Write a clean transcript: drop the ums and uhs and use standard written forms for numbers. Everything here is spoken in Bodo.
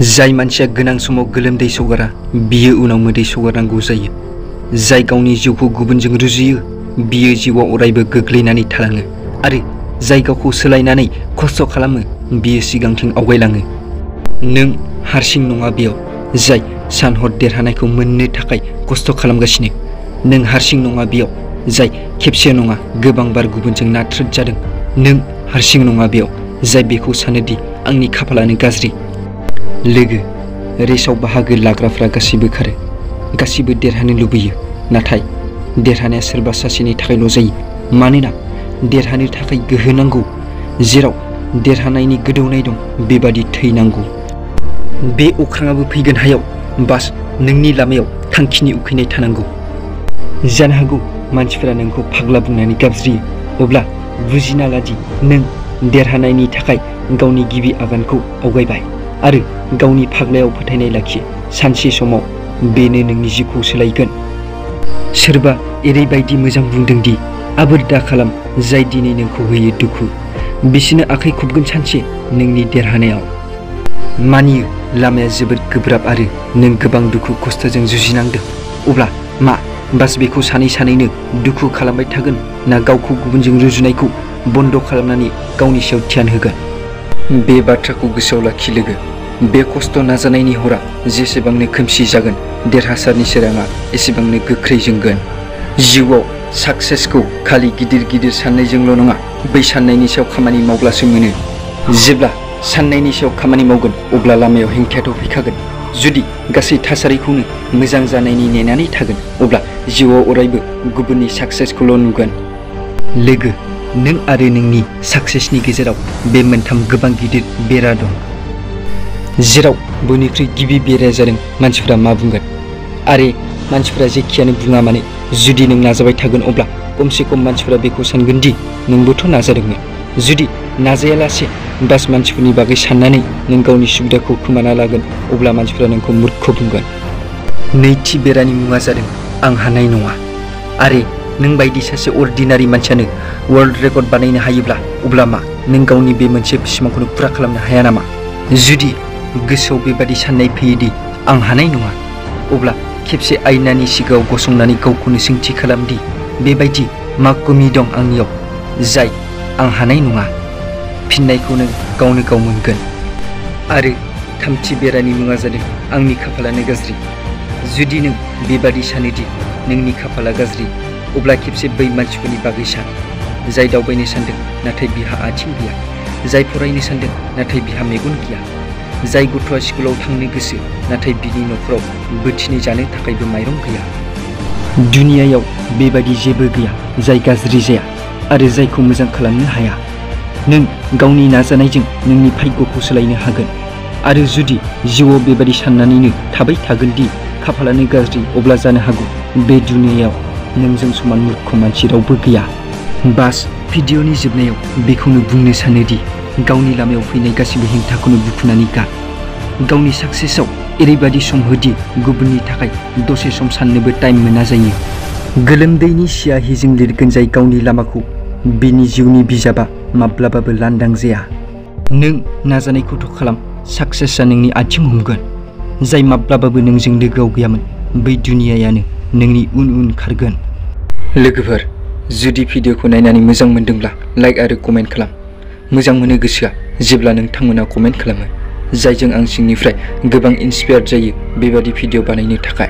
जाय मानसिया गोनां समाव गोलोमदै सगारा बियो उनाव मोदै सगारनांगौ जायो। जाय गावनि जिउखौ गुबुनजों रुजुयो बियो जिउआव अरायबो गोग्लैनानै थालाङो आरो जाय गावखौ सोलायनानै खस्थ' खालामो बियो सिगांथिं आवगायलाङो। नों हारसिं नङा बेयाव जाय सान-हर देरहानायखौ मोननो थाखाय खस्थ' खालामगासिनो। नों हारसिं नङा बेयाव जाय खेबसे नङा गोबां बार गुबुनजों नाथ्रोदजादों। नों हारसिं नङा बेयाव जाय बेखौ सानोदि आंनि खाफालानो गाज्रि। लोगो, रेसाव बाहागो लाग्राफ्रा गासिबो खारो, गासिबो देरहानो लुबैयो, नाथाय देरहानाया सोरबा सासेनि थाखायल' जायो। मानोना देरहानो थाखाय गोहो नांगौ। जेराव देरहानायनि गोदौनाय दं बेबादि थैनांगौ। बे अख्राङाबो फैगोन हायाव, बास नोंनि लामायाव थांखिनि उखैनाय थानांगौ। जानो हागौ मानसिफोरा नोंखौ फाग्ला बुंनानै गाबज्रियो, अब्ला बुजिना ला दि नों देरहानायनि थाखाय गावनि गिबि आगानखौ आवगायबाय आरो गावनि फाग्लायाव फोथायनाय लाखियो। सानसे समाव बेनो नोंनि जिउखौ सोलायगोन। सोरबा ओरैबायदि मोजां बुंदों दि आबोर दा खालाम जाय दिनै नोंखौ होयो दुखु, बिसोरनो आखाइ खबगोन सानसे नोंनि देरहानायाव। मानियो लामाया जोबोद गोब्राब आरो नों गोबां दुखु खस्थ'जों जुजिनांदों। अब्ला मा बास बेखौ सानै सानैनो दुखु खालामबाय थागोन ना गावखौ गुबुनजों रुजुनायखौ बन्द' खालामनानै गावनि सायाव ध्यान होगोन? बे बाथ्राखौ गोसोआव लाखि लोगो। बे खस्थ' नाजानायनि हरा जेसेबांनो खोमसि जागोन देरहासारनि सोराङा एसेबांनो गोख्रै जोंगोन। जिउआव साक्सेसखौ खालि गिदिर गिदिर साननायजोंल' नङा, बै साननायनि सायाव खामानि मावब्लासो मोनो। जेब्ला साननायनि सायाव खामानि मावगोन अब्ला लामायाव हेंथायाथ' फैखागोन। जुदि गासै थासारिखौनो मोजां जानायनि नेनानै थागोन अब्ला जिउआव अरायबो गुबुननि साक्सेसखौल' नुगोन। लोगो, नों आरो नोंनि साक्सेसनि गेजेराव बे मोनथाम गोबां गिदिर बेरा दं। जेराव बयनिख्रुइ गिबि बेराया जादों मानसिफ्रा मा बुंगोन। आरो मानसिफ्रा जेखियानो बुङा मानो, जुदि नों नाजाबाय थागोन अब्ला खमसे खम मानसिफ्रा बेखौ सानगोन दि नोंबोथ' नाजादोंमोन। जुदि नाजायालासे बास मानसिफोरनि बागै साननानै नों गावनि सुबिदाखौ खोमाना लागोन अब्ला मानसिफ्रा नोंखौ मुर्ख बुंगोन। नैथि बेरानि मुङा जादों आं हानाय नङा। आरो नों बायदि सासे अर्डिनारि मानसियानो वर्ल्ड रेकर्ड बानायनो हायोब्ला अब्ला मा नों गावनि बे मोनसे सिमांखौनो फुरा खालामनो हाया नामा? जुदि गोसोआव बेबादि साननाय फैयोदि आं हानाय नङा, अब्ला खेबसे आयनानि सिगाङाव गसंनानै गावखौनो सोंथि खालामदि बेबायदि मा कमि दं आंनियाव जाय आं हानाय नङा? फिननायखौ नों गावनो गाव मोनगोन। आरो थामथि बेरानि मुङा जादों आंनि खाफालानो गाज्रि। जुदि नों बेबादि सानोदि नोंनि खाफाला गाज्रि, अब्ला खेबसे बै मानसिफोरनि बागै सान जाय दावबायनो सानदों नाथाय बिहा आथिं गैया, जाय फरायनो सानदों नाथाय बिहा मेगन गैया, जाय गथ'आ स्कुलाव थांनो गोसो नाथाय बिनि न'खराव बोथिनै जानो थाखायबो माइरं गैया। दुनियायाव बेबादि जेबो गैया जाय गाज्रि जाया आरो जायखौ मोजां खालामनो हाया। नों गावनि नाजानायजों नोंनि भाग्यखौ सोलायनो हागोन। आरो जुदि जिउआव बेबादि साननानैनो थाबाय थागोन दि खाफालानो गाज्रि, अब्ला जानो हागौ बे दुनियायाव नोंजों समान मुर्ख मानसि रावबो गैया। बास भिडिअनि जोबनायाव बेखौनो बुंनो सानोदि गावनि लामायाव फैनाय गासिबो हेंथाखौनो बुखुनानै गार। गावनि साक्सेसआव ओरैबादि सम होदि गुबुननि थाखाय दसे सम साननोबो टाइम मोना जायो। गोलोमदैनि सियाहिजों लिरगोन जाय गावनि लामाखौ, बिनि जिउनि बिजाबा माब्लाबाबो लांदां जाया। नों नाजानायखौथ' खालाम, साक्सेसआ नोंनि आथिं हमगोन। जाय माब्लाबाबो नोंजों लोगोआव गैयामोन बै दुनियायानो नोंनि उन उन खारगोन। लोगोफोर, जुदि भिडिअखौ नायनानै मोजां मोनदोंब्ला लाइक आरो कमेन्ट खालाम। मोजां मोनो गोसोआ जेब्ला नोंथांमोना कमेन्ट खालामो, जायजों आं सिंनिफ्राय गोबां इन्सपायार्ड जायो बेबादि भिडिअ बानायनो थाखाय।